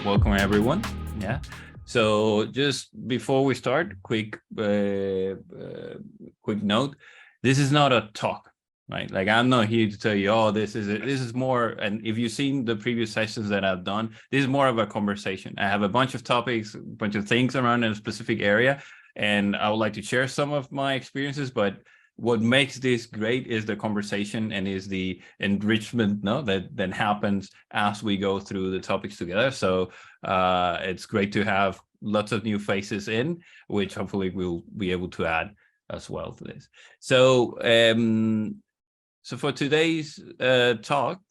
Welcome everyone. Yeah. So just before we start, quick note. This is not a talk, right? Like I'm not here to tell you, oh, this is more. And if you've seen the previous sessions that I've done, this is more of a conversation. I have a bunch of topics, a bunch of things around in a specific area, and I would like to share some of my experiences, but what makes this great is the conversation and is the enrichment that happens as we go through the topics together. So it's great to have lots of new faces in, which hopefully we'll be able to add as well to this. So so for today's talk,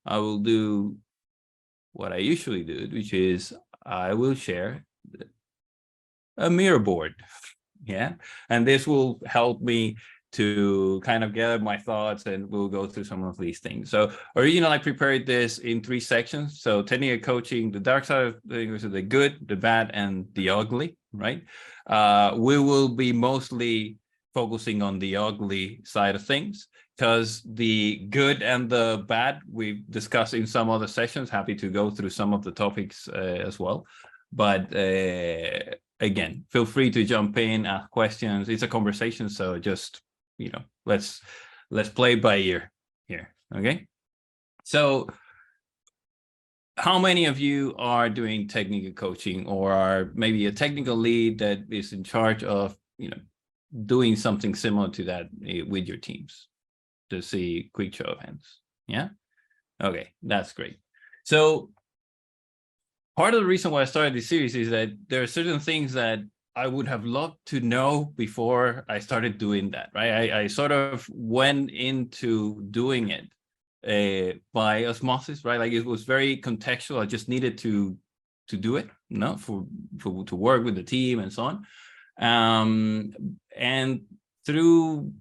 I will do what I usually do, which is I will share a mirror board. Yeah, and this will help me to kind of gather my thoughts, and we'll go through some of these things. So originally I prepared this in 3 sections. So technical coaching, the dark side of things, the good, the bad, and the ugly, right? We will be mostly focusing on the ugly side of things, because the good and the bad we've discussed in some other sessions. Happy to go through some of the topics as well. But again, feel free to jump in, ask questions. It's a conversation, so just, you know, let's play by ear here, okay? So how many of you are doing technical coaching, or are maybe a technical lead that is in charge of, you know, doing something similar to that with your teams? To see quick show of hands. Yeah, okay, that's great. So part of the reason why I started this series is that there are certain things that I would have loved to know before I started doing that, right? I sort of went into doing it by osmosis, right? Like it was very contextual. I just needed to do it, you know, to work with the team and so on. And through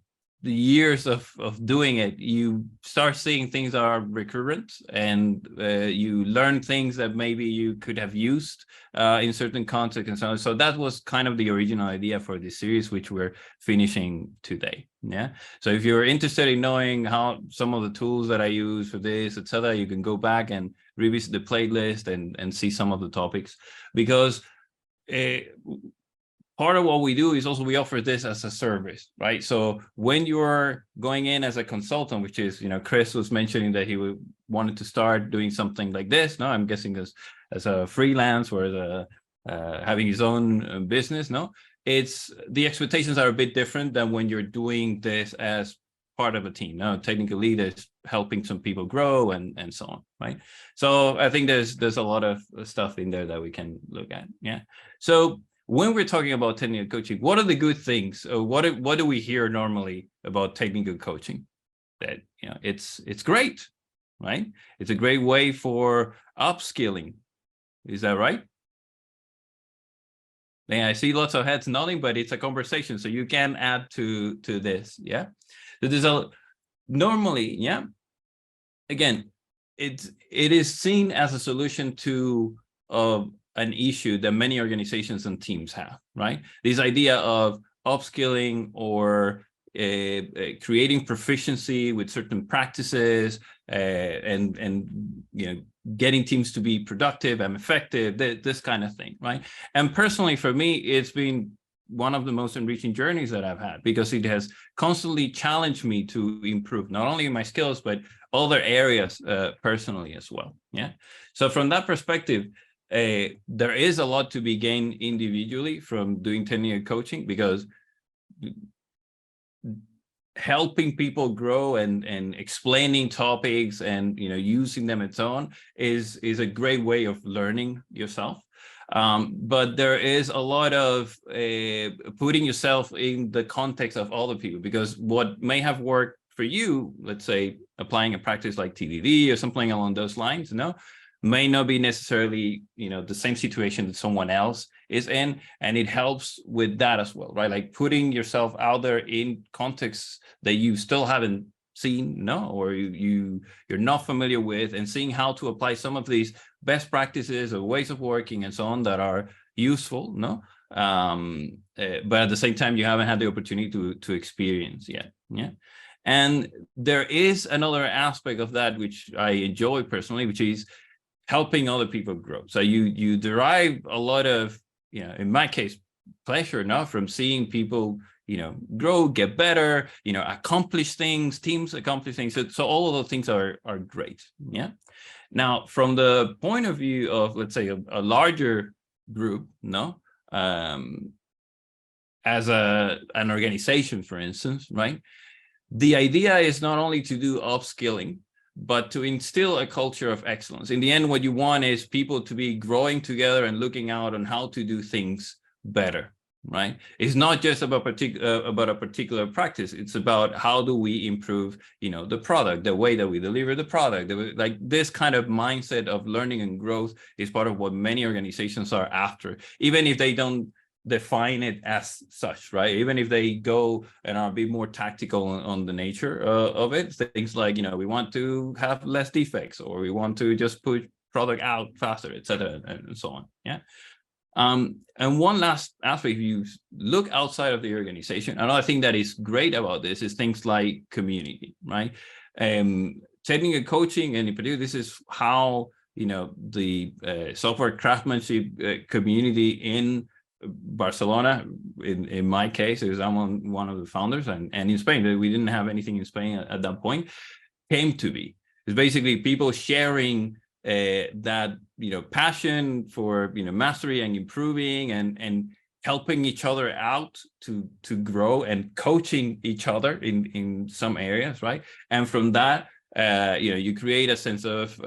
the years of doing it, you start seeing things that are recurrent, and you learn things that maybe you could have used in certain contexts and so on. So that was kind of the original idea for this series, which we're finishing today. Yeah. So if you're interested in knowing how some of the tools that I use for this, etc., you can go back and revisit the playlist and see some of the topics, because part of what we do is also we offer this as a service, right? So when you're going in as a consultant, which is, you know, Chris was mentioning that he wanted to start doing something like this. No, I'm guessing as a freelance or as having his own business. No, it's the expectations are a bit different than when you're doing this as part of a team. No, technical lead is helping some people grow and so on, right? So I think there's a lot of stuff in there that we can look at. Yeah. So when we're talking about technical coaching, what are the good things? What do we hear normally about technical coaching? That, you know, it's great, right? It's a great way for upskilling. Is that right? And I see lots of heads nodding, but it's a conversation, so you can add to this. Yeah. So there's normally, yeah. Again, it is seen as a solution to an issue that many organizations and teams have, right? This idea of upskilling or creating proficiency with certain practices and you know, getting teams to be productive and effective, this kind of thing, right? And personally, for me, it's been one of the most enriching journeys that I've had, because it has constantly challenged me to improve not only my skills but other areas personally as well. Yeah. So from that perspective, there is a lot to be gained individually from doing technical coaching, because helping people grow and explaining topics and, you know, using them and so on is a great way of learning yourself. But there is a lot of putting yourself in the context of other people, because what may have worked for you, let's say applying a practice like TDD or something along those lines, you know, may not be necessarily, you know, the same situation that someone else is in, and it helps with that as well, right? Like putting yourself out there in contexts that you still haven't seen, no, or you're not familiar with, and seeing how to apply some of these best practices or ways of working and so on that are useful, no, but at the same time you haven't had the opportunity to experience yet. Yeah. And there is another aspect of that which I enjoy personally, which is helping other people grow. So you derive a lot of, in my case, pleasure enough from seeing people, grow, get better, accomplish things, teams accomplish things. So all of those things are great. Yeah. Now, from the point of view of, let's say, a larger group, as an organization, for instance, right? The idea is not only to do upskilling, but to instill a culture of excellence. In the end, what you want is people to be growing together and looking out on how to do things better, right? It's not just about a particular practice. It's about how do we improve, the product, the way that we deliver the product. Like this kind of mindset of learning and growth is part of what many organizations are after, even if they don't define it as such, right? Even if they go and are a bit more tactical on the nature of it, things like, we want to have less defects, or we want to just put product out faster, etc., and so on. Yeah. And one last aspect, if you look outside of the organization, another thing that is great about this is things like community, right? Technical coaching, and in particular, this is how, the software craftsmanship community in Barcelona, in my case, because I'm one of the founders, and in Spain, we didn't have anything in Spain at that point, came to be. It's basically people sharing that passion for mastery and improving and helping each other out to grow, and coaching each other in some areas, right? And from that, you create a sense of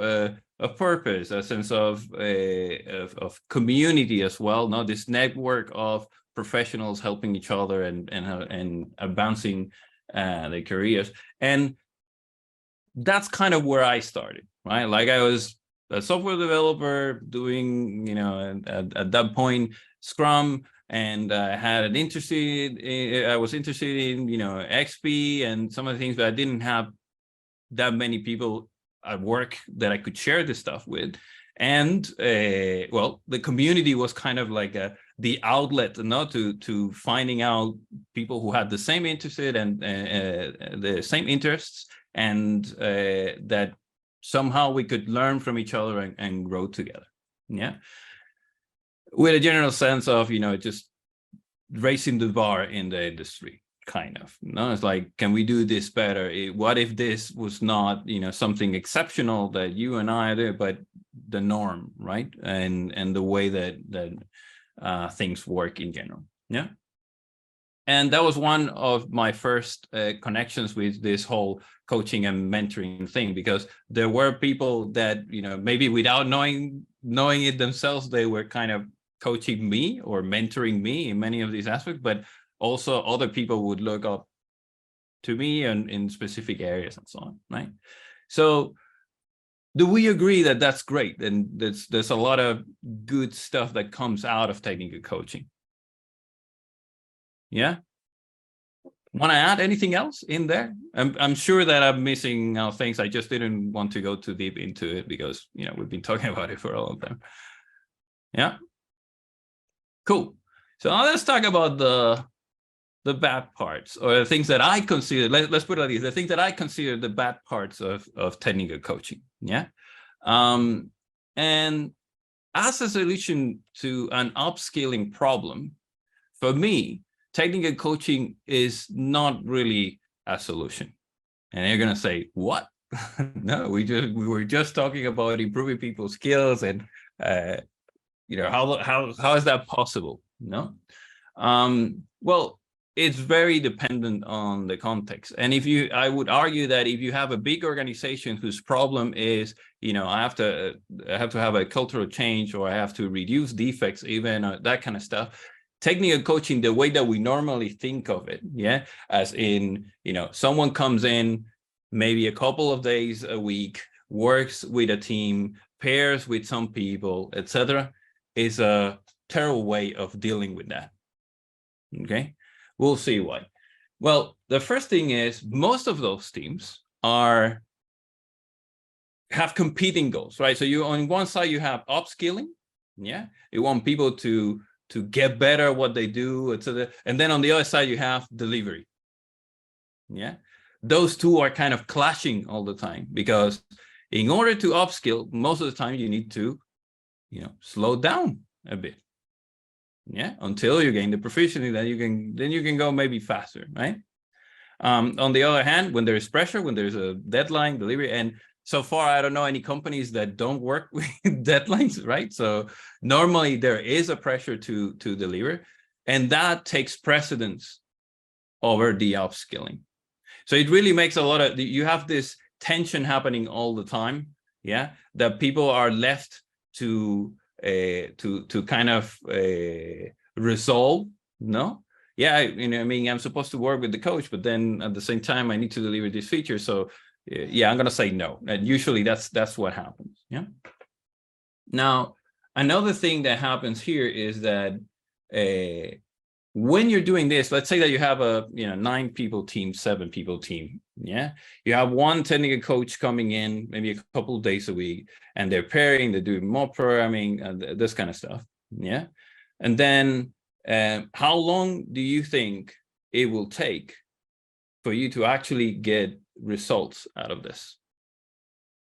purpose, a sense of community as well. Now, this network of professionals helping each other and advancing their careers, and that's kind of where I started, right? Like I was a software developer doing, at that point, Scrum, and I was interested in, XP and some of the things, but I didn't have that many people at work that I could share this stuff with. And the community was kind of like the outlet, to finding out people who had the same interests and the same interests, and that somehow we could learn from each other and grow together. Yeah. With a general sense of, just raising the bar in the industry, kind of. It's like, can we do this better? What if this was not, something exceptional that you and I do, but the norm, right? And the way that things work in general. Yeah. And that was one of my first connections with this whole coaching and mentoring thing, because there were people that, maybe without knowing it themselves, they were kind of coaching me or mentoring me in many of these aspects, but also other people would look up to me and in specific areas and so on, right? So do we agree that that's great? And there's a lot of good stuff that comes out of technical coaching? Yeah. Want to add anything else in there? I'm sure that I'm missing out things. I just didn't want to go too deep into it because, we've been talking about it for a long time. Yeah. Cool. So now let's talk about the bad parts, or the things that I consider, let's put it like this, the things that I consider the bad parts of technical coaching. Yeah. And as a solution to an upscaling problem, for me, technical coaching is not really a solution. And you're going to say, what? No, we were just talking about improving people's skills, and how is that possible? No. Well, it's very dependent on the context. And I would argue that if you have a big organization whose problem is, I have to have a cultural change, or I have to reduce defects, even that kind of stuff. Technical coaching, the way that we normally think of it, yeah, as in, someone comes in maybe a couple of days a week, works with a team, pairs with some people, etc., is a terrible way of dealing with that. Okay, we'll see why. Well, the first thing is most of those teams have competing goals, right? So on one side you have upskilling, yeah, you want people to get better at what they do, etc. And then on the other side, you have delivery. Yeah. Those two are kind of clashing all the time, because In order to upskill, most of the time you need to, slow down a bit. Yeah, until you gain the proficiency, then you can go maybe faster, right? On the other hand, when there's pressure, when there's a deadline, delivery, and so far I don't know any companies that don't work with deadlines, right? So normally there is a pressure to deliver, and that takes precedence over the upskilling. So it really makes a lot of, you have this tension happening all the time, yeah, that people are left to kind of resolve, no? Yeah, I mean, I'm supposed to work with the coach, but then at the same time, I need to deliver this feature. So yeah, I'm gonna say no. And usually that's what happens, yeah? Now, another thing that happens here is that when you're doing this, let's say that you have a 9 people team, 7 people team, yeah, you have one technical coach coming in maybe a couple of days a week, and they're pairing, they're doing more programming and this kind of stuff, yeah. And then how long do you think it will take for you to actually get results out of this?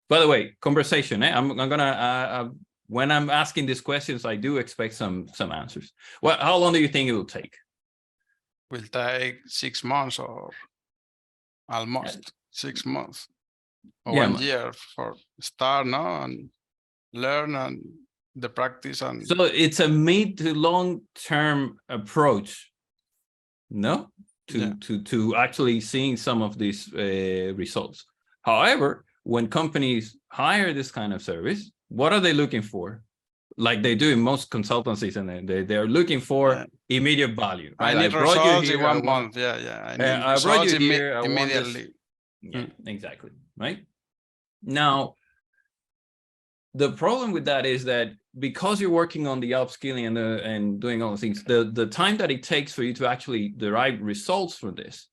By the way, conversation, I'm gonna when I'm asking these questions, I do expect some answers. Well, how long do you think it will take? Will take 6 months or almost 6 months or 1 year for start, no, and learn and the practice. And so it's a mid to long term approach, no, to actually seeing some of these results. However, when companies hire this kind of service, what are they looking for? Like they do in most consultancies, and they're looking for immediate value. Right? I need results in 1 month. I brought you here immediately. Yeah, exactly. Right. Now, the problem with that is that because you're working on the upskilling and doing all the things, the time that it takes for you to actually derive results from this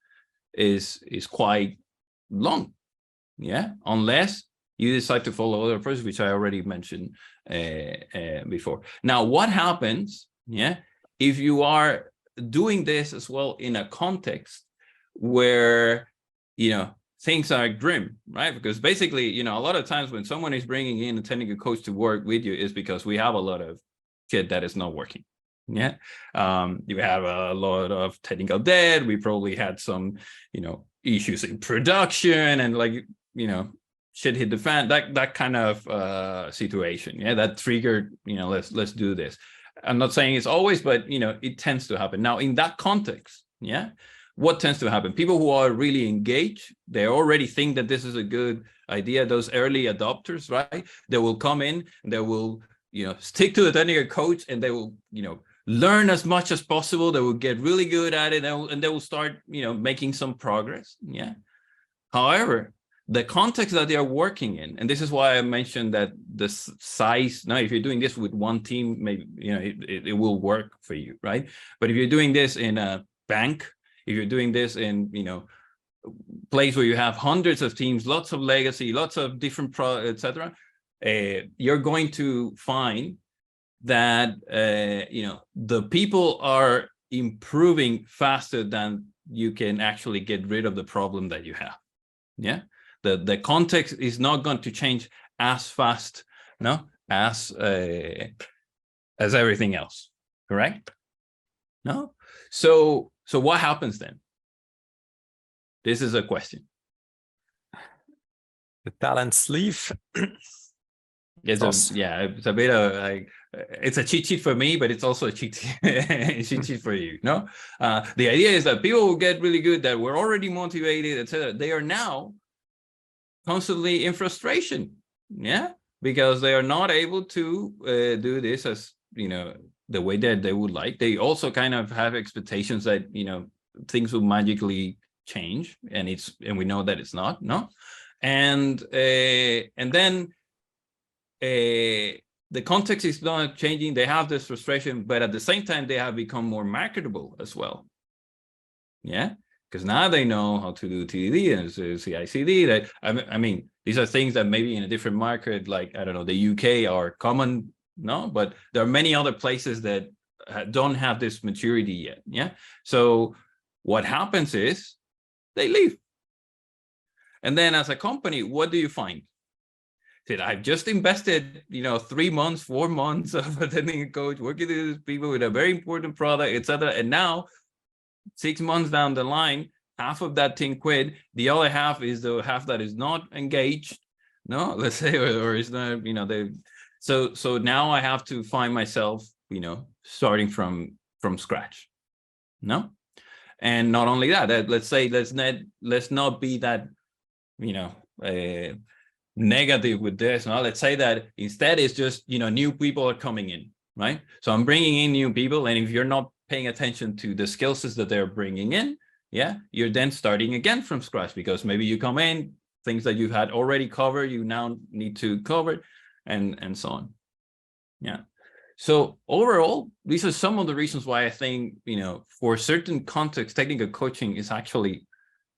is quite long. Yeah, unless you decide to follow other approaches, which I already mentioned before. Now, what happens, yeah, if you are doing this as well in a context where, things are grim, right? Because basically, a lot of times when someone is bringing in a technical coach to work with you is because we have a lot of shit that is not working. Yeah. You have a lot of technical debt. We probably had some, issues in production and shit hit the fan, that kind of situation. Yeah. That triggered, let's do this. I'm not saying it's always, but, it tends to happen. Now, in that context, yeah, what tends to happen? People who are really engaged, they already think that this is a good idea. Those early adopters, right? They will come in and they will, stick to the technical coach, and they will, learn as much as possible. They will get really good at it, and they will start, making some progress. Yeah. However, the context that they are working in, and this is why I mentioned that the size, now if you're doing this with one team, maybe, it will work for you, right? But if you're doing this in a bank, if you're doing this in, place where you have hundreds of teams, lots of legacy, lots of different products, etc., you're going to find that the people are improving faster than you can actually get rid of the problem that you have. Yeah, the context is not going to change as fast, no, as everything else. Correct? No. So what happens then? This is a question. The talents leave. It's a bit of like, it's a cheat sheet for me, but it's also a cheat sheet for you. No, the idea is that people will get really good, that were already motivated, etc. They are now constantly in frustration. Yeah, because they are not able to do this as the way that they would like. They also kind of have expectations that things will magically change, and we know that it's not. No, and then the context is not changing. They have this frustration, but at the same time, they have become more marketable as well. Yeah, because now they know how to do TDD and CI/CD. That I mean, these are things that maybe in a different market, like, I don't know, the UK, are common. No, but there are many other places that don't have this maturity yet. Yeah. So what happens is they leave. And then as a company, what do you find? Said, I've just invested, 3 months, 4 months of attending a coach, working with these people with a very important product, etc. And now 6 months down the line, half of that thing quit. The other half is the half that is not engaged. No, let's say, or is not, so now I have to find myself, starting from scratch. No. And not only that, let's say, let's not be that, negative with this. No, let's say that instead it's just, new people are coming in, right? So I'm bringing in new people, and if you're not paying attention to the skill sets that they're bringing in, you're then starting again from scratch, because maybe you come in, things that you had already covered, you now need to cover, and so on. Yeah. So overall, these are some of the reasons why I think, for certain contexts, technical coaching is actually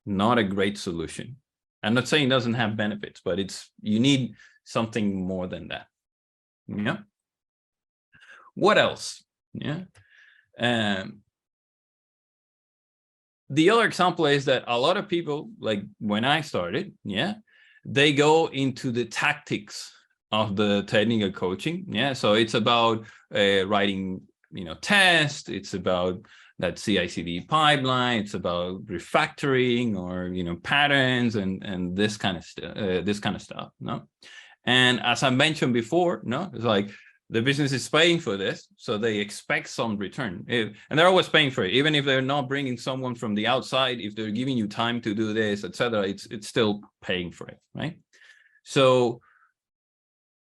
not a great solution. I'm not saying it doesn't have benefits, but you need something more than that. Yeah. What else? Yeah. The other example is that a lot of people, like when I started, they go into the tactics of the technical coaching. Yeah. So it's about writing, tests. It's about that CI/CD pipeline. It's about refactoring, or patterns, and this kind of stuff. No. And as I mentioned before, it's like the business is paying for this, so they expect some return, and they're always paying for it, even if they're not bringing someone from the outside. If they're giving you time to do this, etc., it's still paying for it, right? So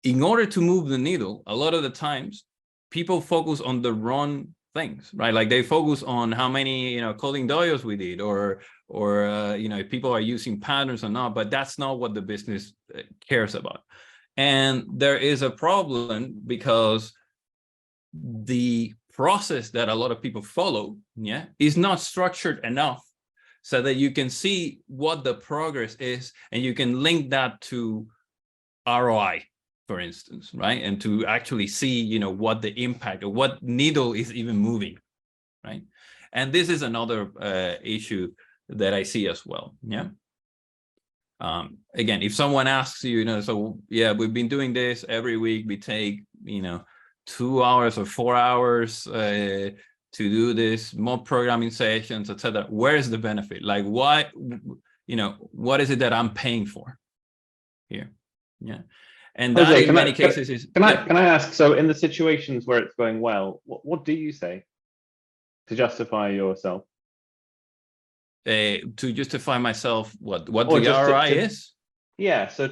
in order to move the needle, a lot of the times people focus on the wrong things, right? Like they focus on how many coding dojos we did, or if people are using patterns or not, but that's not what the business cares about. And there is a problem, because the process that a lot of people follow is not structured enough so that you can see what the progress is, and you can link that to ROI, for instance, right? And to actually see, what the impact, or what needle is even moving, right? And this is another issue that I see as well. Yeah. Again, if someone asks you, so we've been doing this every week. We take, 2 hours or 4 hours to do this, more programming sessions, etc. Where is the benefit? Like, why, what is it that I'm paying for here? Yeah. And that Jose, in many cases is. Can I ask? So in the situations where it's going well, what do you say to justify yourself? To justify myself, what the ROI is? Yeah. So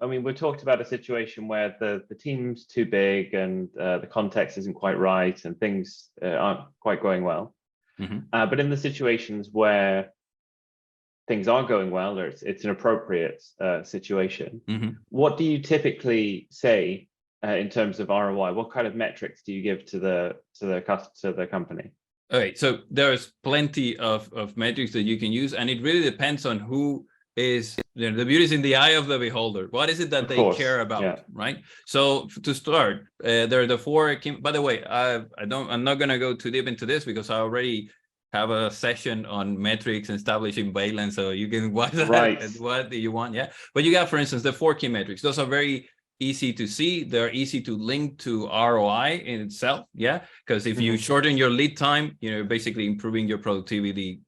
we talked about a situation where the team's too big, and the context isn't quite right, and things aren't quite going well. But in the situations where things are going well, or it's an appropriate situation, what do you typically say in terms of ROI? What kind of metrics do you give to the company? All right, so there's plenty of metrics that you can use, and it really depends on who is, the beauty is in the eye of the beholder. What is it that they care about, right? So to start, there are the 4 key. By the way, I'm not going to go too deep into this, because I already have a session on metrics and establishing baseline, so you can watch that. What do you want? Yeah, but you got, for instance, the 4 key metrics. Those are very easy to see. They're easy to link to ROI in itself. Yeah, because if you shorten your lead time, you're basically improving your productivity.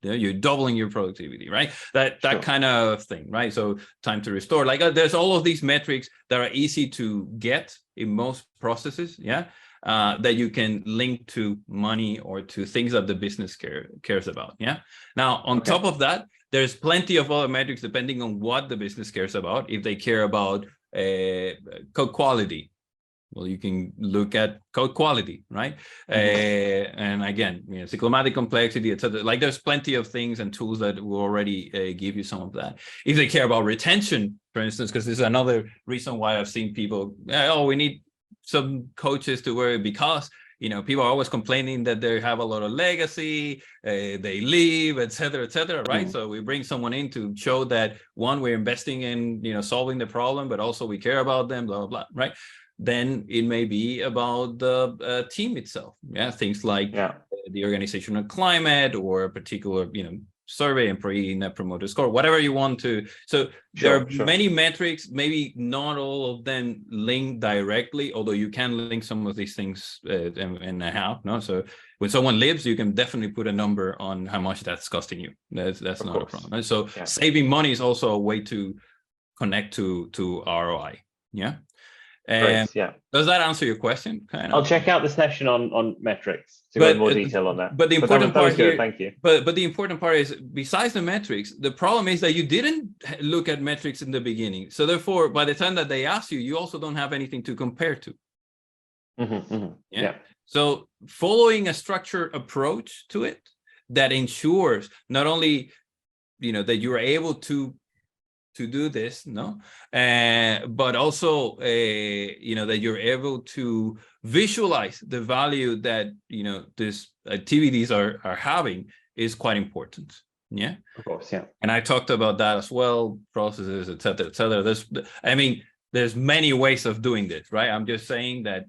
You're doubling your productivity, right? That kind of thing, right? So time to restore, like there's all of these metrics that are easy to get in most processes. Yeah. That you can link to money, or to things that the business cares about. Yeah. Now, on top of that, there's plenty of other metrics depending on what the business cares about. If they care about code quality, well, you can look at code quality, right? And again, cyclomatic complexity, etc. Like there's plenty of things and tools that will already give you some of that. If they care about retention, for instance, because this is another reason why I've seen people, we need some coaches to worry, because people are always complaining that they have a lot of legacy, they leave, etc., right? So we bring someone in to show that, one, we're investing in solving the problem, but also we care about them, blah blah blah, right? Then it may be about the team itself. Yeah, things like the organizational climate, or a particular survey, employee net promoter score, whatever you want to. So there are many metrics, maybe not all of them link directly, although you can link some of these things and have, no? So when someone leaves, you can definitely put a number on how much that's costing you. That's not a problem. And so saving money is also a way to connect to ROI. Yeah. Great, yeah. Does that answer your question? I'll check out the session on metrics to go in more detail on that. But the important part here, thank you. But the important part is, besides the metrics, the problem is that you didn't look at metrics in the beginning. So therefore, by the time that they ask you, you also don't have anything to compare to. Yeah. So following a structured approach to it that ensures not only, that you are able to do this, but also that you're able to visualize the value that these activities are having is quite important. Yeah, of course. Yeah, and I talked about that as well, processes, etc., etc. There's many ways of doing this, right? I'm just saying that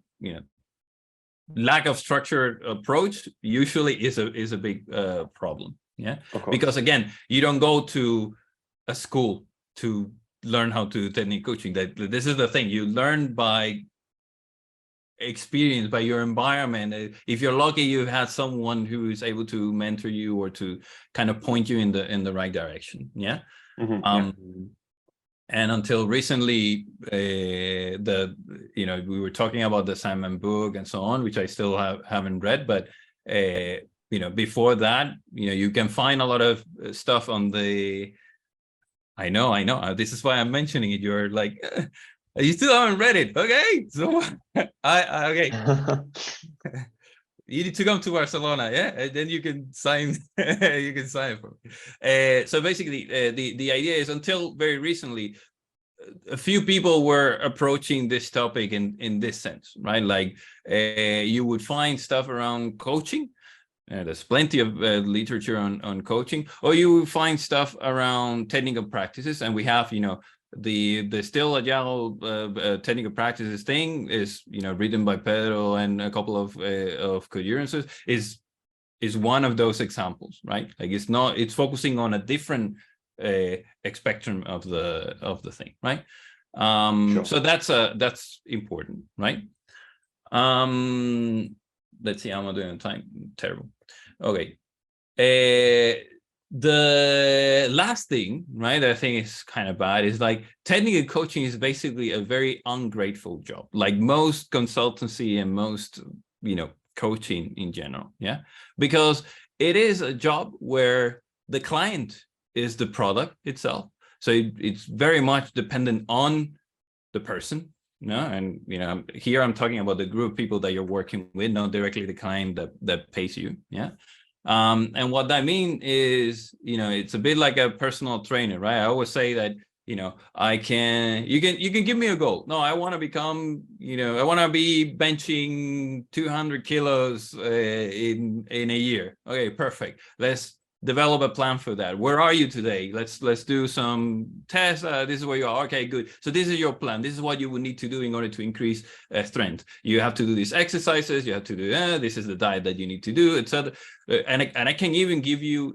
lack of structured approach usually is a big problem. Yeah, because again, you don't go to a school to learn how to do technique coaching. That this is the thing, you learn by experience, by your environment. If you're lucky, you had someone who is able to mentor you or to kind of point you in the right direction. Yeah. And until recently, we were talking about the Simon book and so on, which I still haven't read, but before that, you can find a lot of stuff on the I know. This is why I'm mentioning it. You're like, you still haven't read it. Okay. So okay. You need to come to Barcelona, yeah? And then you can sign for me. So basically, the idea is, until very recently, a few people were approaching this topic in this sense, right? Like you would find stuff around coaching. There's plenty of literature on coaching, or you find stuff around technical practices, and we have, the still agile technical practices thing is, written by Pedro and a couple of Codurances is one of those examples, right? Like it's focusing on a different spectrum of the thing, right? So that's important, right? Let's see, how am I doing on time? Terrible. Okay. The last thing, right, that I think is kind of bad is like technical coaching is basically a very ungrateful job, like most consultancy and most, coaching in general. Yeah. Because it is a job where the client is the product itself. So it's very much dependent on the person. And here I'm talking about the group of people that you're working with, not directly the client that pays you. Yeah. And what I mean is, it's a bit like a personal trainer, right? I always say that, you can give me a goal. No, I want to become, I want to be benching 200 kilos in a year. Okay, perfect. Let's develop a plan for that. Where are you today? Let's do some tests. This is where you are. Okay, good. So this is your plan. This is what you would need to do in order to increase strength. You have to do these exercises. You have to do this is the diet that you need to do, etc. And I can even give you,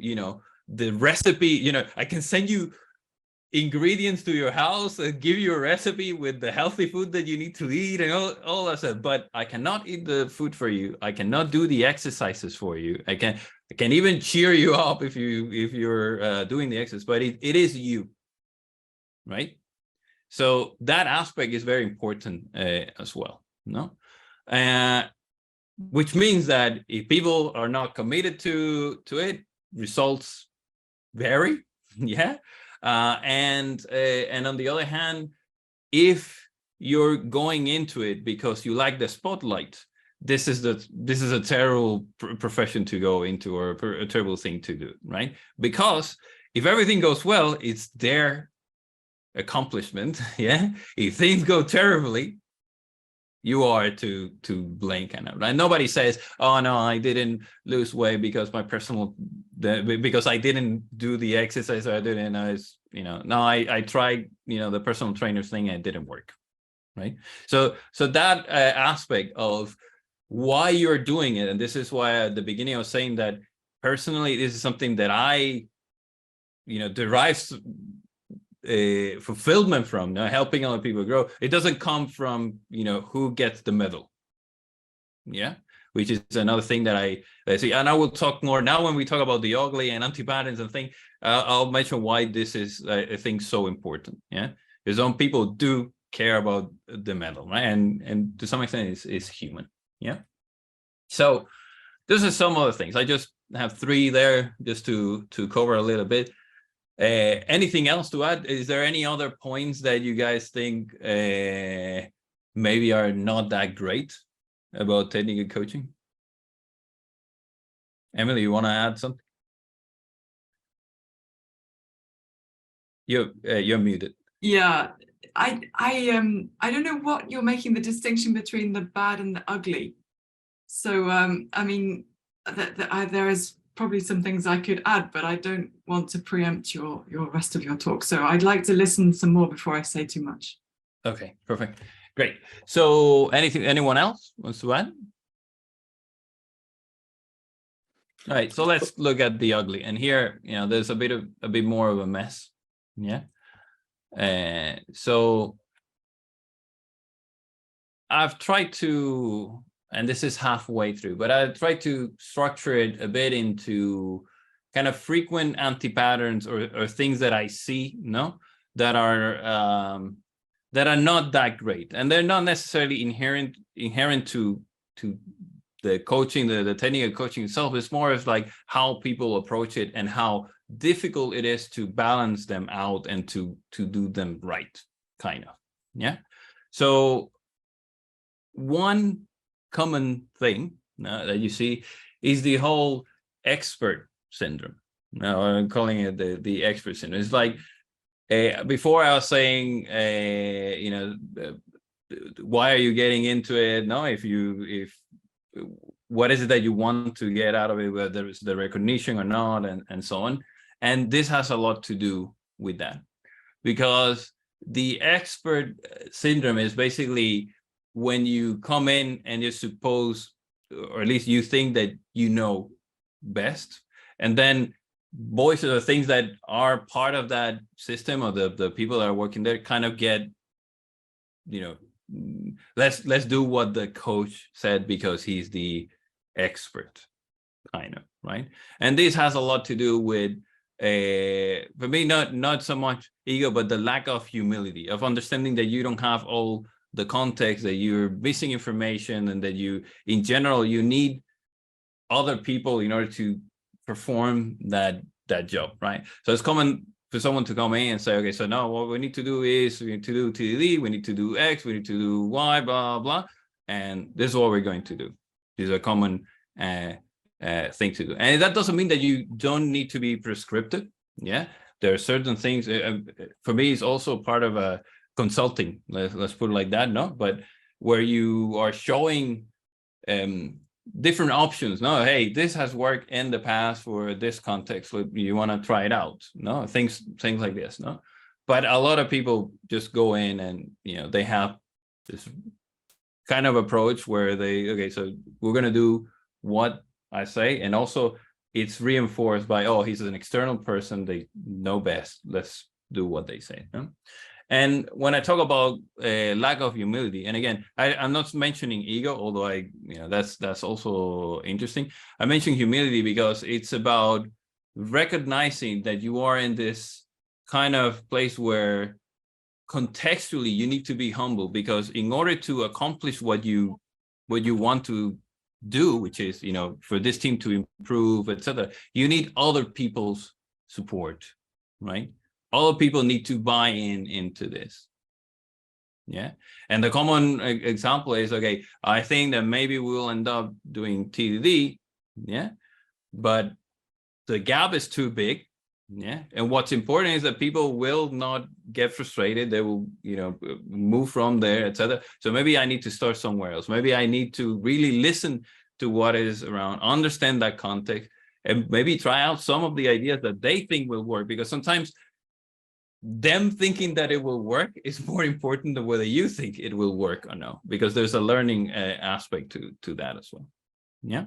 the recipe. I can send you ingredients to your house and give you a recipe with the healthy food that you need to eat and all that stuff. But I cannot eat the food for you. I cannot do the exercises for you. I can even cheer you up if you're doing the exercise, but it is you, right? So that aspect is very important as well, no? Which means that if people are not committed to it, results vary, yeah. And on the other hand, if you're going into it because you like the spotlight, this is a terrible profession to go into, or a terrible thing to do, right? Because if everything goes well, it's their accomplishment. Yeah. If things go terribly, you are to blame, kind of, right? Nobody says, oh no, I didn't lose weight because because I didn't do the exercise, or I didn't, I tried, the personal trainer thing, and it didn't work, right? So that aspect of why you're doing it, and this is why at the beginning I was saying that personally, this is something that I derives fulfillment from, helping other people grow. It doesn't come from, who gets the medal. Yeah. Which is another thing that I see. And I will talk more now when we talk about the ugly and anti-patterns and things. I'll mention why this is, I think, so important. Yeah. Because some people do care about the medal, right? And to some extent it's human. Yeah. So this is some other things. I just have 3 there just to cover a little bit. Anything else to add? Is there any other points that you guys think maybe are not that great about technical coaching? Emily, you want to add something? You're muted. Yeah, I don't know what you're making the distinction between the bad and the ugly. So I mean, there is probably some things I could add, but I don't want to preempt your rest of your talk. So I'd like to listen some more before I say too much. Okay, perfect. Great. So anyone else wants to add? All right, so let's look at the ugly. And here, there's a bit more of a mess. Yeah. So I've tried to, and this is halfway through, but I tried to structure it a bit into kind of frequent anti-patterns or things that I see, that are not that great, and they're not necessarily inherent to the coaching, the technical coaching itself. It's more of like how people approach it and how difficult it is to balance them out and to do them right, kind of. Yeah. So one common thing that you see is the whole expert syndrome. Now I'm calling it the expert syndrome. It's like before I was saying, why are you getting into it? No, if what is it that you want to get out of it, whether it's the recognition or not, and so on. And this has a lot to do with that, because the expert syndrome is basically when you come in and you suppose, or at least you think that you know best, and then voices or things that are part of that system, or the people that are working there, kind of get, let's do what the coach said because he's the expert, kind of, right? And this has a lot to do with, for me, not so much ego, but the lack of humility, of understanding that you don't have all the context, that you're missing information, and that in general, you need other people in order to perform that job, right? So it's common for someone to come in and say, okay, so now what we need to do is we need to do TDD, we need to do X, we need to do Y, blah, blah, and this is what we're going to do. These are common thing to do. And that doesn't mean that you don't need to be prescriptive. Yeah, there are certain things. For me, it's also part of a consulting. Let's put it like that. No, but where you are showing different options. No, hey, this has worked in the past for this context. You want to try it out. No, things like this. No, but a lot of people just go in and they have this kind of approach where okay, so we're gonna do what I say, and also it's reinforced by, oh, he's an external person, they know best, let's do what they say. No? And when I talk about lack of humility, and again, I'm not mentioning ego, although that's also interesting. I mention humility because it's about recognizing that you are in this kind of place where contextually you need to be humble, because in order to accomplish what you want to do, which is for this team to improve, etc., you need other people's support, right? All people need to buy into this. Yeah. And the common example is, okay, I think that maybe we'll end up doing TDD. Yeah. But the gap is too big. Yeah. And what's important is that people will not get frustrated. They will, move from there, etc. So maybe I need to start somewhere else. Maybe I need to really listen to what is around, understand that context, and maybe try out some of the ideas that they think will work, because sometimes them thinking that it will work is more important than whether you think it will work or no, because there's a learning aspect to that as well. Yeah.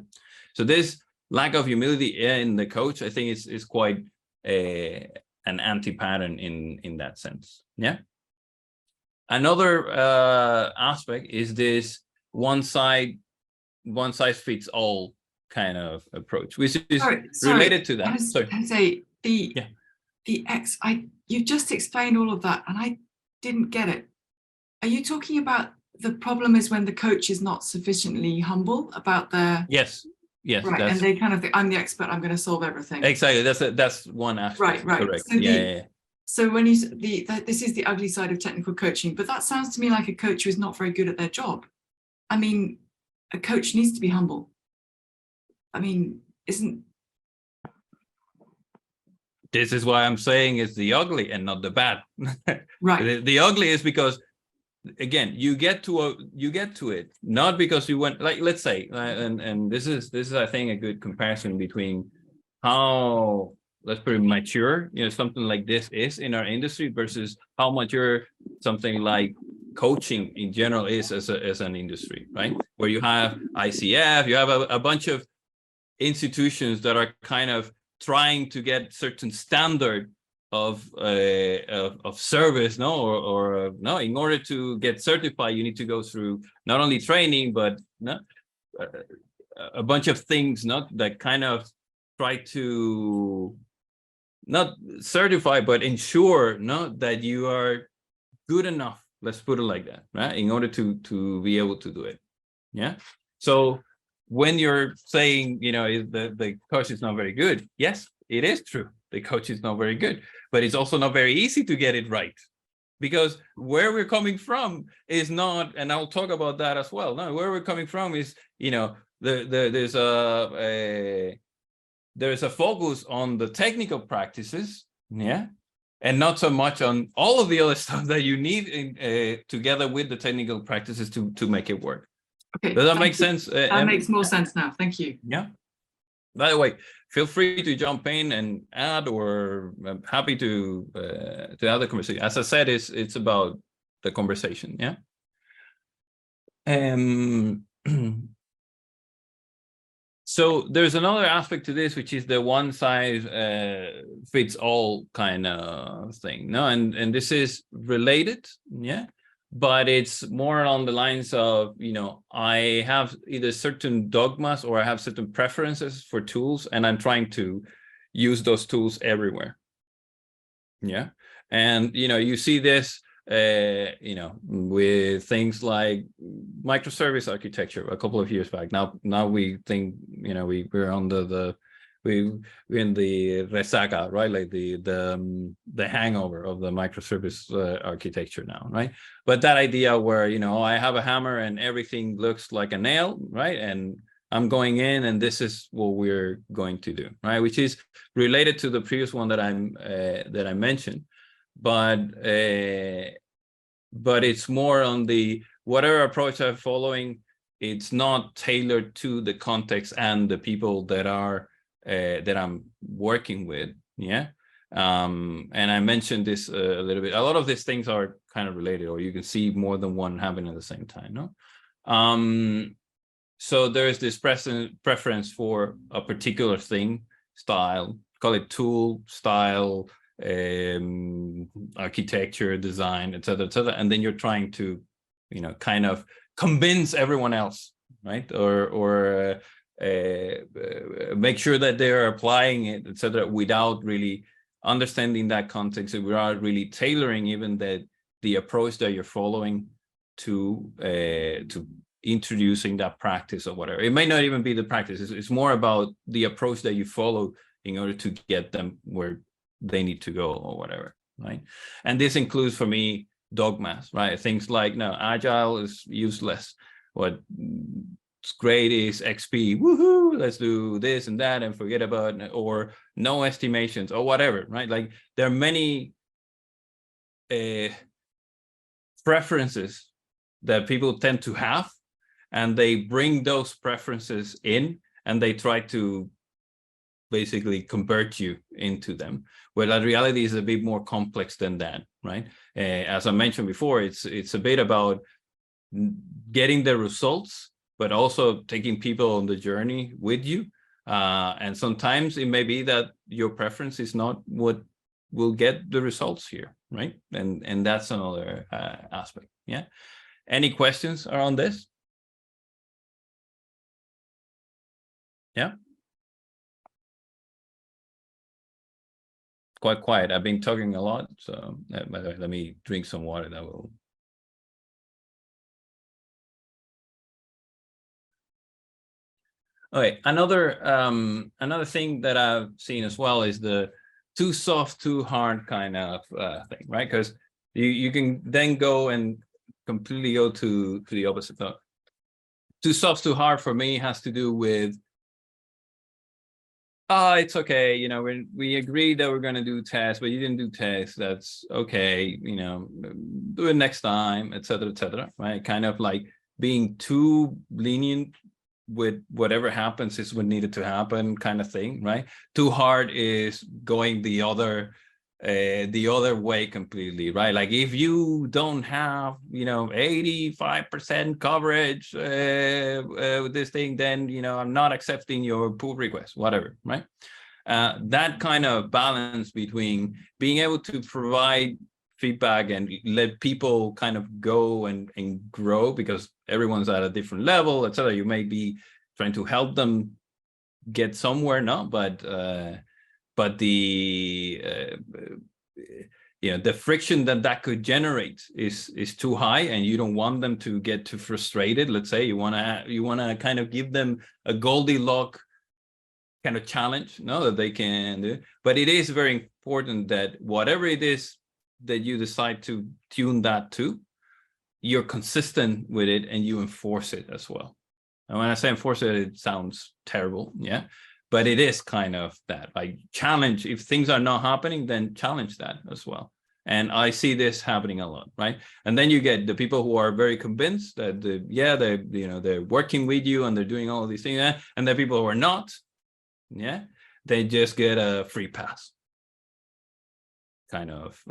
So this lack of humility in the coach, I think is quite an anti-pattern in that sense. Yeah. Another aspect is this one size fits all kind of approach, which is related to that. Jose, you just explained all of that, and I didn't get it. Are you talking about the problem is when the coach is not sufficiently humble about their? Yes, right, and they kind of think, I'm the expert, I'm going to solve everything. Exactly, that's one aspect. Right. Correct. So so when you this is the ugly side of technical coaching, but that sounds to me like a coach who is not very good at their job. I mean, a coach needs to be humble. I mean, isn't. This is why I'm saying it's the ugly and not the bad. Right. The ugly is because, again, you get to it not because you went, like, let's say, and this is I think a good comparison between how, let's put it, mature, something like this is in our industry versus how mature something like coaching in general is as an industry, right? Where you have ICF, you have a bunch of institutions that are kind of trying to get certain standard of service, or in order to get certified, you need to go through not only training but a bunch of things, that kind of try to not certify but ensure that you are good enough, let's put it like that, right, in order to be able to do it. Yeah. So when you're saying, the coach is not very good, yes, it is true. The coach is not very good, but it's also not very easy to get it right, because where we're coming from is not, and I'll talk about that as well. No, where we're coming from is, there's a focus on the technical practices, yeah, and not so much on all of the other stuff that you need together with the technical practices to make it work. Okay, does that make sense? That makes more sense now. Thank you. Yeah. By the way, feel free to jump in and add, or I'm happy to have the conversation. As I said, it's about the conversation. Yeah. So there's another aspect to this, which is the one size fits all kind of thing. No, and this is related. Yeah. But it's more on the lines of, I have either certain dogmas or I have certain preferences for tools, and I'm trying to use those tools everywhere. Yeah. And, you see this, with things like microservice architecture a couple of years back. Now we think, we're under we're in the resaca, right? Like the hangover of the microservice architecture now, right? But that idea where, I have a hammer and everything looks like a nail, right? And I'm going in and this is what we're going to do, right? Which is related to the previous one that I mentioned, but it's more on the whatever approach I'm following, it's not tailored to the context and the people that I'm working with. Yeah. And I mentioned this a little bit. A lot of these things are kind of related, or you can see more than one happening at the same time. No. So there's this preference for a particular thing, style, call it tool, style, architecture, design, etc., and then you're trying to, kind of convince everyone else, right? Or make sure that they're applying it, etc., without really understanding that context, without really tailoring even the approach that you're following to introducing that practice or whatever. It may not even be the practice. It's more about the approach that you follow in order to get them where they need to go or whatever, right? And this includes, for me, dogmas, right? Things like, no, agile is useless. What's great is XP, woohoo, let's do this and that and forget about, or no estimations or whatever, right? Like there are many preferences that people tend to have, and they bring those preferences in and they try to basically convert you into them, where the reality is a bit more complex than that, right? As I mentioned before, it's a bit about getting the results, but also taking people on the journey with you. And sometimes it may be that your preference is not what will get the results here, right? And that's another aspect. Yeah. Any questions around this? Yeah. Quite quiet. I've been talking a lot, so let me drink some water. That will. Okay, another thing that I've seen as well is the too soft, too hard kind of thing, right? Because you can then go and completely go to the opposite. So too soft, too hard for me has to do with, it's okay, you know, we agreed that we're going to do tests, but you didn't do tests. That's okay, you know, do it next time, etc., right? Kind of like being too lenient with whatever happens is what needed to happen kind of thing, right? Too hard is going the other way completely, right? Like if you don't have, you know, 85% coverage with this thing, then, you know, I'm not accepting your pull request, whatever, right? That kind of balance between being able to provide feedback and let people kind of go and grow, because everyone's at a different level, etc. You may be trying to help them get somewhere, no, but the you know, the friction that could generate is too high, and you don't want them to get too frustrated. Let's say you want to kind of give them a Goldilocks kind of challenge, no, that they can do. But it is very important that whatever it is that you decide to tune that to, you're consistent with it and you enforce it as well. And when I say enforce it, it sounds terrible, yeah, but it is kind of that, like challenge. If things are not happening, then challenge that as well. And I see this happening a lot, right? And then you get the people who are very convinced that they're working with you and they're doing all of these things, yeah? And the people who are not, yeah, they just get a free pass kind of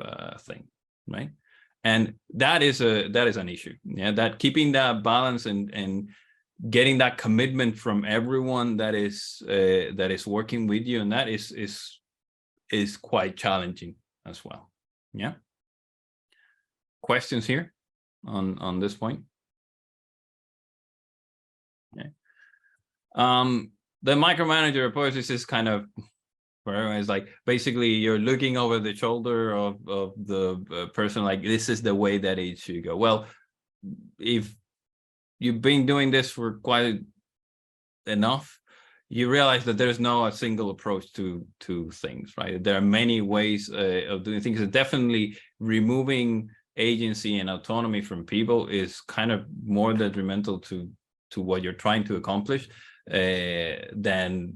thing, right? And that is an issue, yeah, that keeping that balance and getting that commitment from everyone that is working with you, and that is quite challenging as well. Yeah. Questions here on this point? Okay. The micromanager approach is kind of, for everyone, is like basically you're looking over the shoulder of the person, like this is the way that it should go. Well, if you've been doing this for quite enough, you realize that there's no a single approach to things, right? There are many ways of doing things, and definitely removing agency and autonomy from people is kind of more detrimental to what you're trying to accomplish than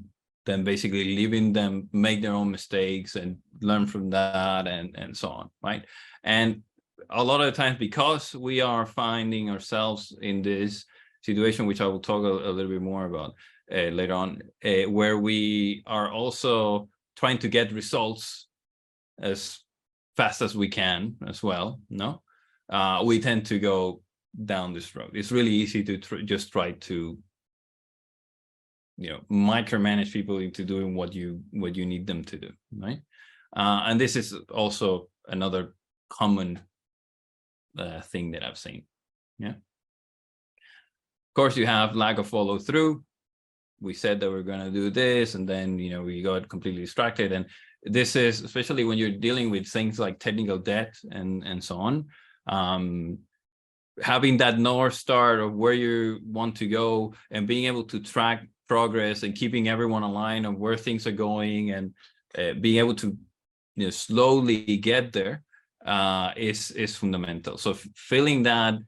basically leaving them make their own mistakes and learn from that and so on, right? And a lot of the times, because we are finding ourselves in this situation, which I will talk a little bit more about later on, where we are also trying to get results as fast as we can as well, no? We tend to go down this road. It's really easy to just try to, you know, micromanage people into doing what you need them to do, right? And this is also another common thing that I've seen. Yeah. Of course, you have lack of follow through. We said that we're going to do this, and then, you know, we got completely distracted. And this is especially when you're dealing with things like technical debt and so on. Having that North Star of where you want to go and being able to track progress and keeping everyone aligned on where things are going, and being able to, you know, slowly get there is fundamental. So feeling that,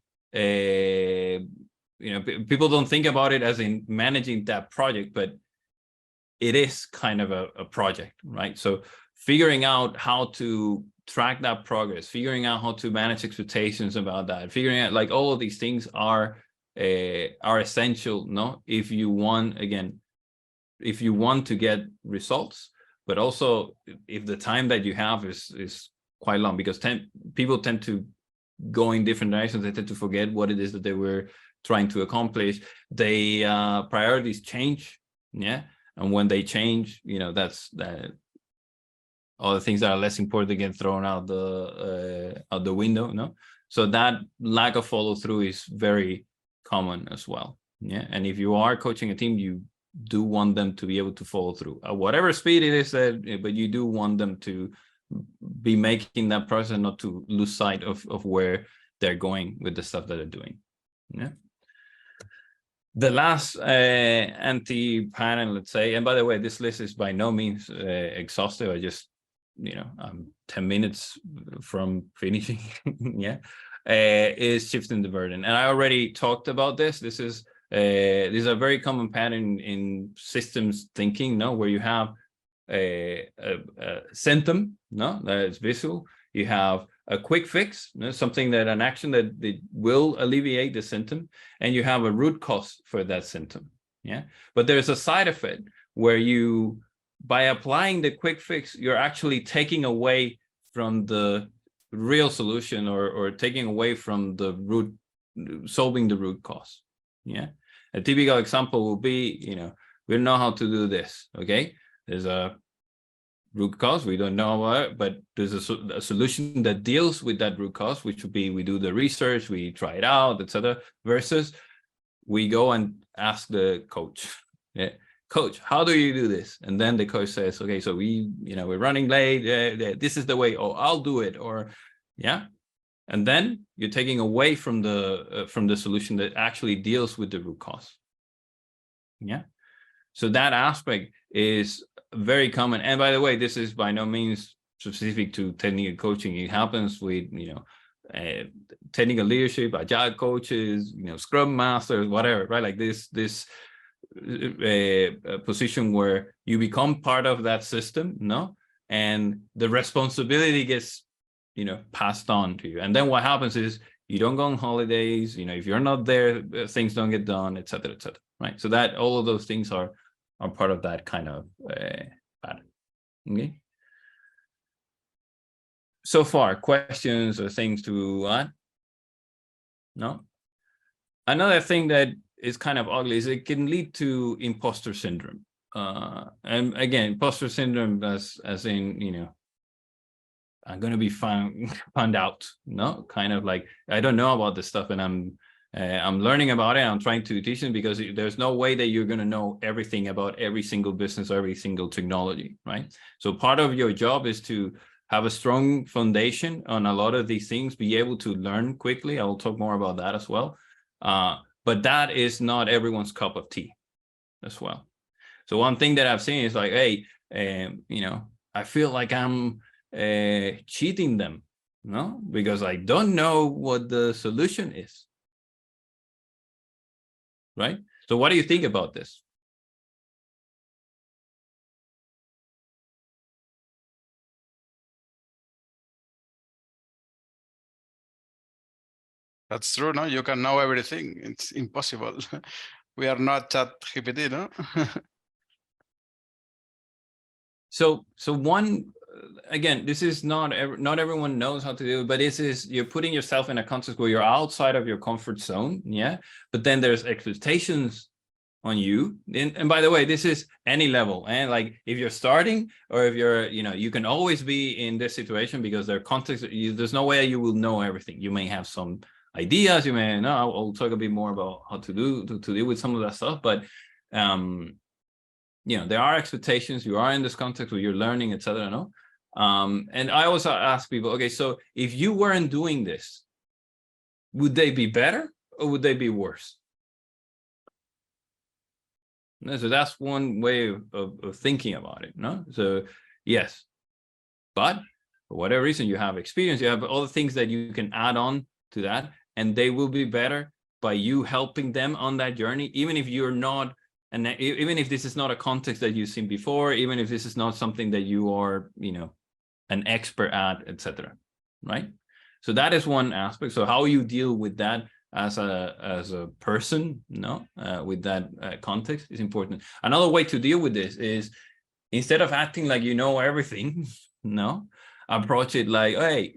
you know, people don't think about it as in managing that project, but it is kind of a project, right? So figuring out how to track that progress, figuring out how to manage expectations about that, figuring out, like, all of these things are essential, no? If you want to get results, but also if the time that you have is quite long, because people tend to go in different directions. They tend to forget what it is that they were trying to accomplish. They priorities change, yeah, and when they change, you know, that's all the things that are less important get thrown out the window, no? So that lack of follow through is very common as well. Yeah, and if you are coaching a team, you do want them to be able to follow through at whatever speed it is, but you do want them to be making that process, not to lose sight of where they're going with the stuff that they're doing. Yeah. The last anti-pattern, let's say, and by the way, this list is by no means exhaustive. I just, I'm 10 minutes from finishing. Yeah, is shifting the burden, and I already talked about this. This is a very common pattern in systems thinking, no, where you have a symptom, no, that is visual. You have a quick fix, something that an action that will alleviate the symptom, and you have a root cause for that symptom. Yeah, but there's a side effect where you, by applying the quick fix, you're actually taking away from the real solution, or taking away from the root, solving the root cause. Yeah, a typical example will be, we don't know how to do this. Okay, there's a root cause, we don't know about it, but there's a solution that deals with that root cause, which would be we do the research, we try it out, etc. Versus we go and ask the coach, yeah, coach, how do you do this? And then the coach says, okay, so we're running late, this is the way, oh, I'll do it, or yeah. And then you're taking away from the solution that actually deals with the root cause. Yeah. So that aspect is very common. And by the way, this is by no means specific to technical coaching. It happens with, technical leadership, agile coaches, scrum masters, whatever, right? Like this position where you become part of that system, no? And the responsibility gets, passed on to you. And then what happens is you don't go on holidays, if you're not there, things don't get done, et cetera, right? So that all of those things are part of that kind of pattern. Okay. So far, questions or things to add? No? Another thing that is kind of ugly is it can lead to imposter syndrome. And again, imposter syndrome as in, I'm going to be found out, no? Kind of like, I don't know about this stuff and I'm learning about it. I'm trying to teach them, because there's no way that you're going to know everything about every single business or every single technology, right? So part of your job is to have a strong foundation on a lot of these things, be able to learn quickly. I will talk more about that as well. But that is not everyone's cup of tea as well. So one thing that I've seen is like, hey, I feel like I'm cheating them, no? Because I don't know what the solution is. Right? So what do you think about this? That's true, no? You can know everything. It's impossible. We are not ChatGPT, no? So one, again, this is not everyone knows how to do it, but this is, you're putting yourself in a context where you're outside of your comfort zone, yeah? But then there's expectations on you. And by the way, this is any level. And like, if you're starting, or if you're, you can always be in this situation, because there are contexts, there's no way you will know everything. You may have some ideas, you may know. I'll talk a bit more about how to deal with some of that stuff, but there are expectations. You are in this context where you're learning, etc. No, and I also ask people, okay, so if you weren't doing this, would they be better or would they be worse? So that's one way of thinking about it. No, so yes, but for whatever reason, you have experience, you have all the things that you can add on to that, and they will be better by you helping them on that journey, even if you're not. And even if this is not a context that you've seen before, even if this is not something that you are, an expert at, etc. Right? So that is one aspect. So how you deal with that as a person, with that context is important. Another way to deal with this is, instead of acting like you know everything, approach it like, hey,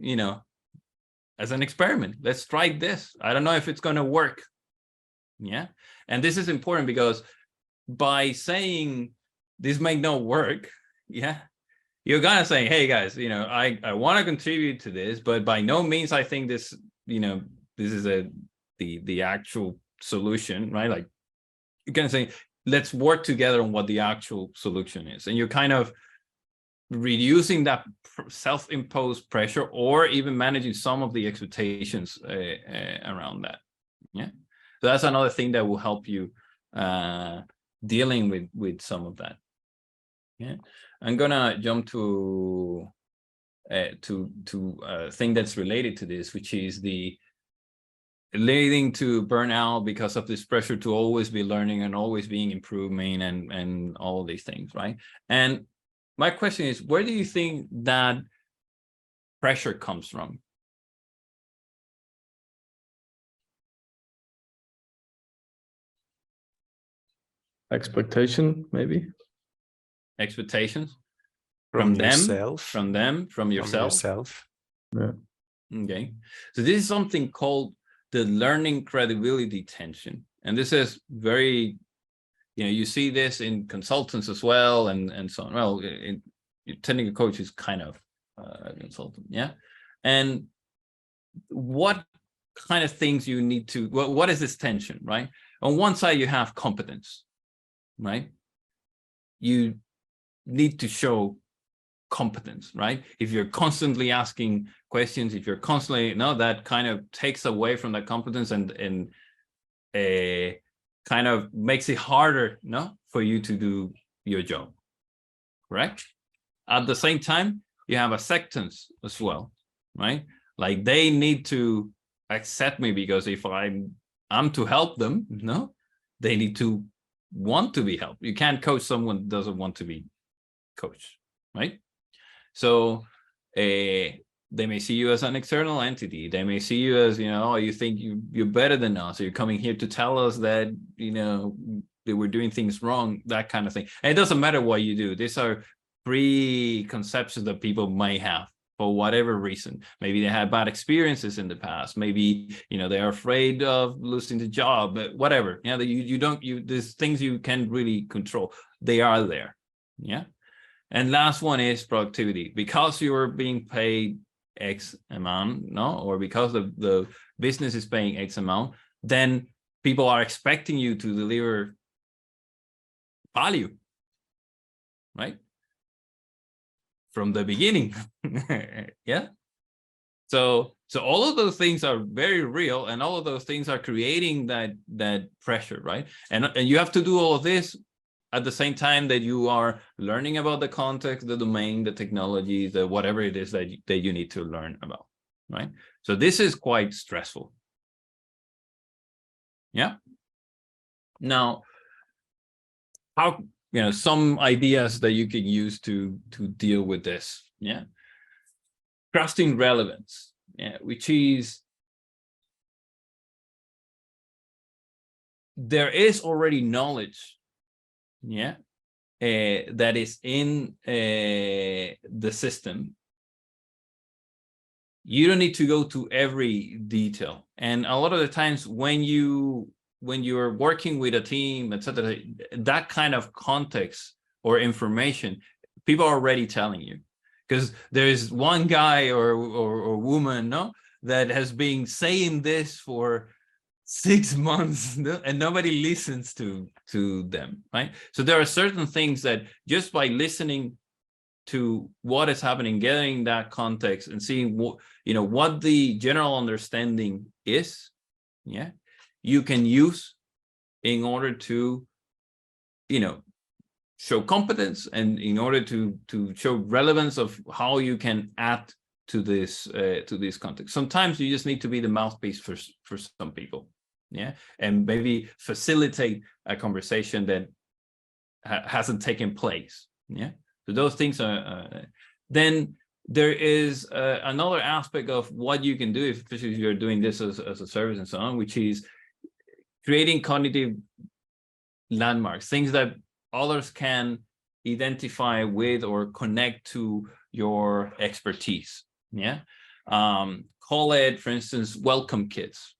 as an experiment. Let's try this. I don't know if it's going to work. Yeah. And this is important, because by saying this may not work, yeah, you're gonna say, hey guys, I want to contribute to this, but by no means I think this, this is the actual solution, right? Like you're gonna say, let's work together on what the actual solution is, and you're kind of reducing that self-imposed pressure, or even managing some of the expectations around that. Yeah, so that's another thing that will help you dealing with some of that. Yeah, I'm gonna jump to a thing that's related to this, which is the leading to burnout because of this pressure to always be learning and always being improving and all of these things, right? And my question is, where do you think that pressure comes from? Expectation, maybe. Expectations From them, yourself. from them, from yourself. Yeah. Okay, so this is something called the learning credibility tension, and this is very, you see this in consultants as well, and so on. Well, technical coach is kind of a consultant, yeah. And what kind of things you need to, what is this tension, right? On one side you have competence, right? You need to show competence, right? If you're constantly asking questions, if you're constantly, that kind of takes away from that competence and kind of makes it harder, for you to do your job, correct? At the same time, you have acceptance as well, right? Like they need to accept me, because if I'm to help them, they need to want to be helped. You can't coach someone who doesn't want to be coached, right? So they may see you as an external entity. They may see you as, oh, you think you're better than us. So you're coming here to tell us that, that we're doing things wrong, that kind of thing. And it doesn't matter what you do. These are preconceptions that people may have for whatever reason. Maybe they had bad experiences in the past. Maybe, they're afraid of losing the job, but whatever. There's things you can't really control. They are there. Yeah. And last one is productivity. Because you're being paid X amount, or because the business is paying X amount, then people are expecting you to deliver value, right? From the beginning. Yeah. So all of those things are very real, and all of those things are creating that pressure, right? And you have to do all of this at the same time that you are learning about the context, the domain, the technology, the whatever it is that you need to learn about, right? So this is quite stressful. Yeah. Now, how, some ideas that you can use to deal with this. Yeah. Trusting relevance, yeah, which is, there is already knowledge, yeah, that is in the system. You don't need to go to every detail. And a lot of the times when you're working with a team, etc., that kind of context or information, people are already telling you, because there's one guy or woman, that has been saying this for 6 months, and nobody listens to them, right? So there are certain things that just by listening to what is happening, getting that context and seeing what the general understanding is, yeah, you can use in order to show competence, and in order to show relevance of how you can add to this context. Sometimes you just need to be the mouthpiece for some people, yeah, and maybe facilitate a conversation that hasn't taken place, yeah. So those things are then there is another aspect of what you can do, especially if you're doing this as a service and so on, which is creating cognitive landmarks, things that others can identify with or connect to your expertise. Yeah. Call it, for instance, welcome kits,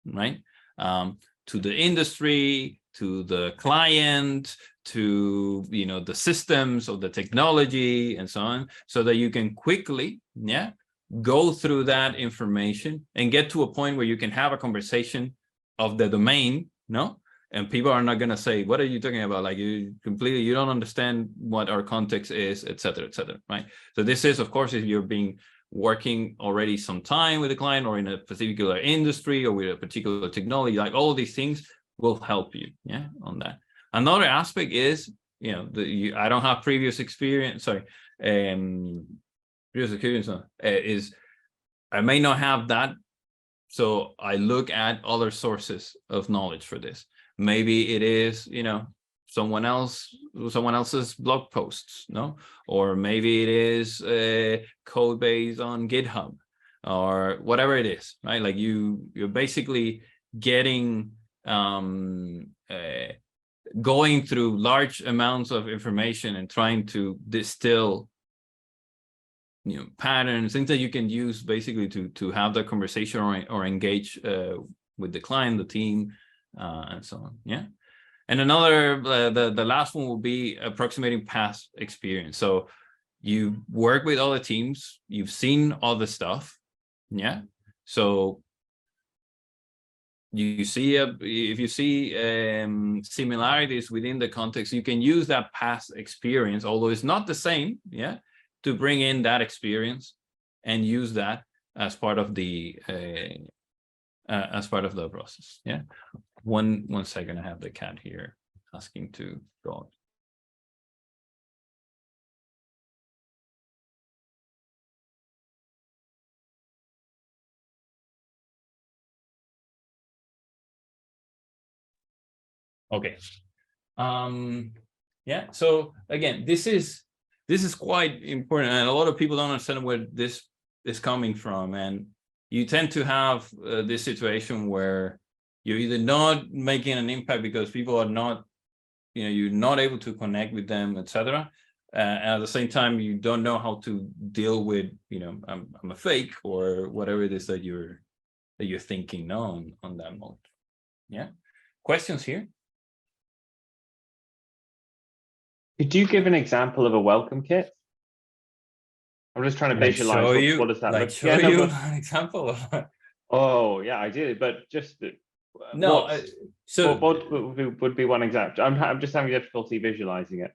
right? To the industry, to the client, to, you know, the systems or the technology and so on, so that you can quickly, go through that information and get to a point where you can have a conversation of the domain, and people are not going to say, what are you talking about? Like, you don't understand what our context is, et cetera, right? So this is, of course, if you're working already some time with a client or in a particular industry or with a particular technology, like all of these things will help you, on that. Another aspect is, I don't have previous experience, is I may not have that. So I look at other sources of knowledge for this. Maybe it is, someone else's blog posts, or maybe it is code base on GitHub or whatever it is, right? Like you're basically getting going through large amounts of information and trying to distill patterns, things that you can use basically to have the conversation or engage with the client, the team, and so on. And another, the last one will be approximating past experience. So you work with other teams, you've seen all the stuff, so you see if you see similarities within the context, you can use that past experience, although it's not the same, to bring in that experience and use that as part of the process. One second, I have the cat here asking to go out. Okay. So again, this is quite important, and a lot of people don't understand where this is coming from, and you tend to have this situation where you're either not making an impact because people are not, you're not able to connect with them, etc. And at the same time, you don't know how to deal with, I'm a fake or whatever it is that you're thinking on that mode. Questions here? Could you give an example of a welcome kit? I'm just trying to visualize what does that look like? An example of it. Oh yeah, I did, but just so what would be one example? I'm just having difficulty visualizing it.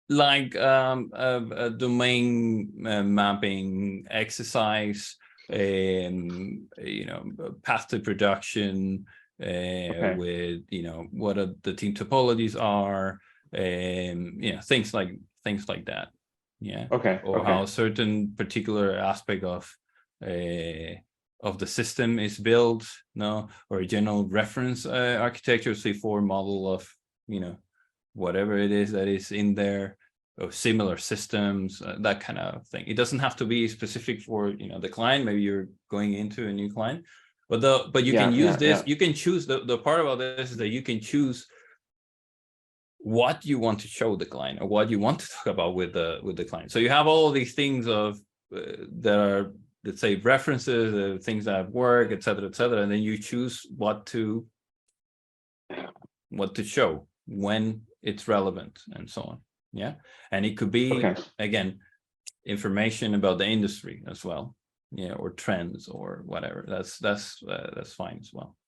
Like a domain mapping exercise, path to production, with what the team topologies are, things like that. Or how a certain particular aspect of the system is built, or a general reference architecture, C4 model of whatever it is that is in there, or similar systems, that kind of thing. It doesn't have to be specific for the client. Maybe you're going into a new client, but you can use this. You can choose the part about this is that you can choose what you want to show the client or what you want to talk about with the client. So you have all these things of that are, let's say, references, things that have worked, et cetera, and then you choose what to show when it's relevant and so on. And it could be again information about the industry as well, or trends or whatever. That's fine as well.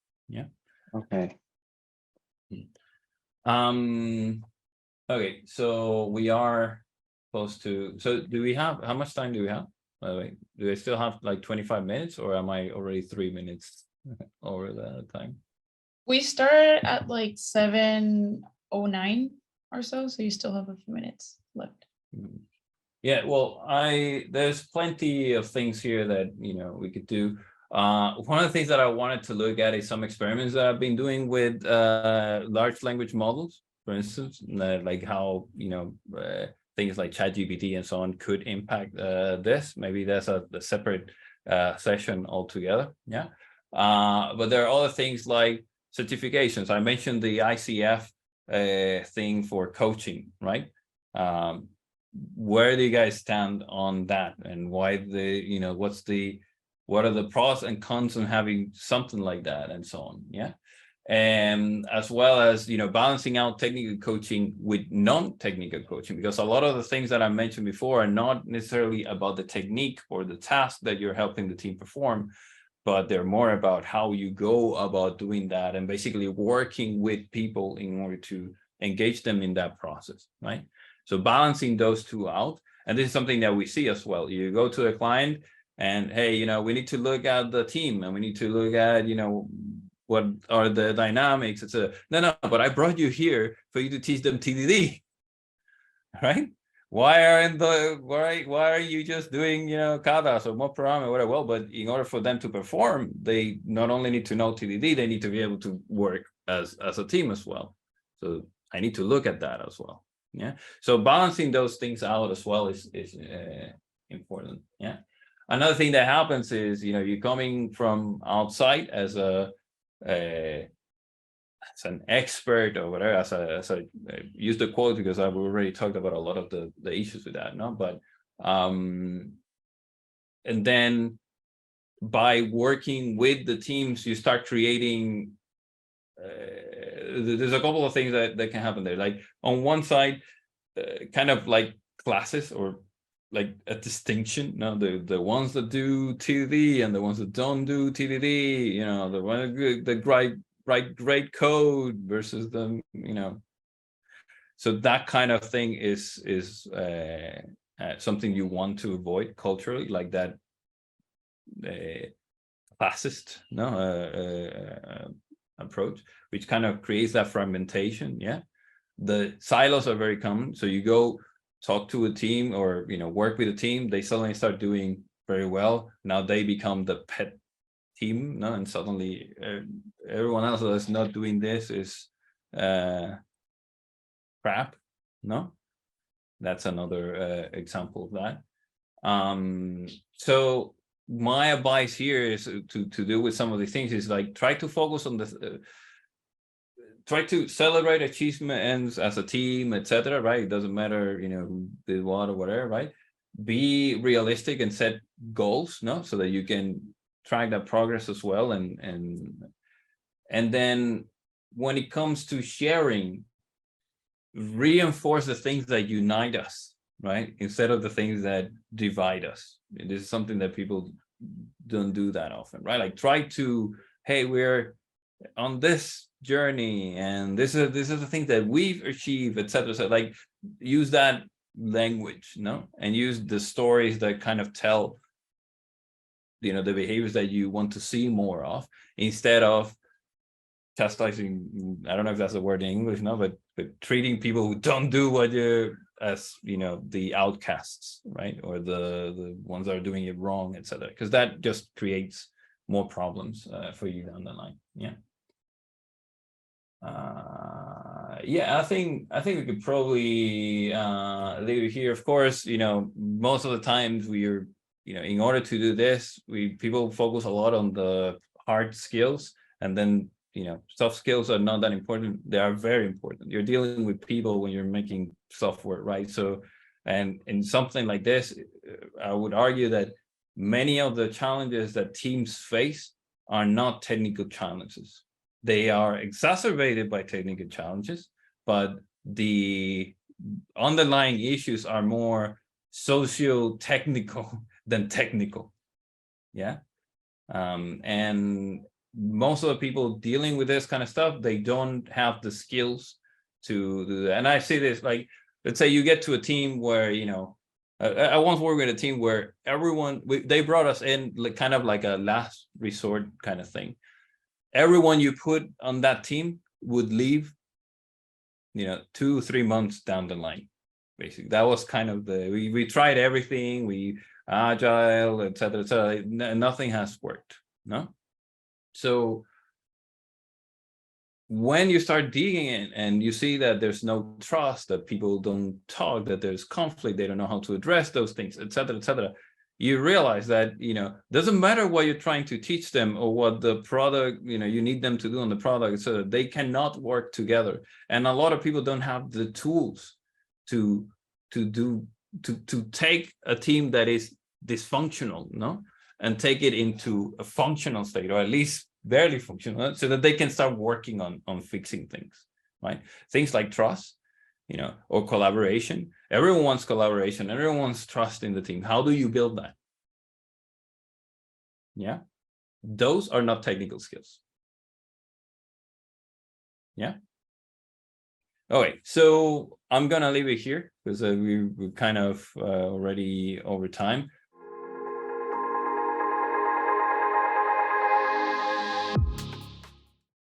Okay, so we are close to, so do we have, how much time do we have, by the way? Do I still have like 25 minutes, or am I already 3 minutes over the time? We started at like 7:09 or so you still have a few minutes left. Well, there's plenty of things here that we could do. One of the things that I wanted to look at is some experiments that I've been doing with large language models, for instance, like how things like ChatGPT and so on could impact this. Maybe that's a separate session altogether. But there are other things like certifications. I mentioned the ICF thing for coaching, right? Where do you guys stand on that, and why what are the pros and cons on having something like that, and so on? and as well as, you know, balancing out technical coaching with non-technical coaching, because a lot of the things that I mentioned before are not necessarily about the technique or the task that you're helping the team perform, but they're more about how you go about doing that and basically working with people in order to engage them in that process, right? So balancing those two out, and this is something that we see as well. You go to a client and, hey, you know, we need to look at the team and we need to look at, you know, what are the dynamics? It's no, but I brought you here for you to teach them TDD, right? Why are you just doing, you know, katas or more program or whatever? Well, but in order for them to perform, they not only need to know TDD, they need to be able to work as a team as well. So I need to look at that as well. Yeah. So balancing those things out as well is important. Yeah. Another thing that happens is, you know, you're coming from outside as an expert or whatever, as I use the quote because I've already talked about a lot of the issues with that, no? But and then by working with the teams, you start creating there's a couple of things that can happen there. Like on one side, kind of like classes or like a distinction, no, the ones that do TDD and the ones that don't do TDD, you know, the one that write great code versus the, you know. So that kind of thing is something you want to avoid culturally, like that classist, no, approach, which kind of creates that fragmentation. Yeah, the silos are very common. So you go talk to a team or, you know, work with a team, they suddenly start doing very well. Now they become the pet team, no, and suddenly everyone else that's not doing this is crap, no. That's another example of that. So my advice here is to deal with some of these things is like try to focus on the try to celebrate achievements as a team, etc. Right? It doesn't matter, you know, who did what or whatever, right? Be realistic and set goals, no, so that you can track that progress as well. And then when it comes to sharing, reinforce the things that unite us, right? Instead of the things that divide us. This is something that people don't do that often, right? Like try to, hey, we're on this journey and this is the thing that we've achieved, etc. So like use that language, no, and use the stories that kind of tell, you know, the behaviors that you want to see more of, instead of chastising, I don't know if that's a word in English, no, but treating people who don't do what you, as, you know, the outcasts, right, or the ones that are doing it wrong, etc. Because that just creates more problems for you down the line. Yeah. Yeah, I think we could probably leave it here. Of course, you know, most of the times we're, you know, in order to do this, people focus a lot on the hard skills, and then, you know, soft skills are not that important. They are very important. You're dealing with people when you're making software, right? So, and in something like this, I would argue that many of the challenges that teams face are not technical challenges. They are exacerbated by technical challenges, but the underlying issues are more socio-technical than technical. Yeah. And most of the people dealing with this kind of stuff, they don't have the skills to do that. And I see this, like, let's say you get to a team where, you know, I once worked with a team where they brought us in kind of like a last resort kind of thing. Everyone you put on that team would leave, you know, 2-3 months down the line. Basically, that was kind of we tried everything, we agile, etc. Nothing has worked, no. So when you start digging in and you see that there's no trust, that people don't talk, that there's conflict, they don't know how to address those things, etc., you realize that, you know, doesn't matter what you're trying to teach them or what the product, you know, you need them to do on the product, so they cannot work together. And a lot of people don't have the tools to take a team that is dysfunctional, no, and take it into a functional state, or at least barely functional, so that they can start working on fixing things, right? Things like trust, you know, or collaboration. Everyone wants collaboration, everyone wants trust in the team. How do you build that? Yeah, those are not technical skills. Yeah. Okay, so I'm gonna leave it here because we're kind of already over time.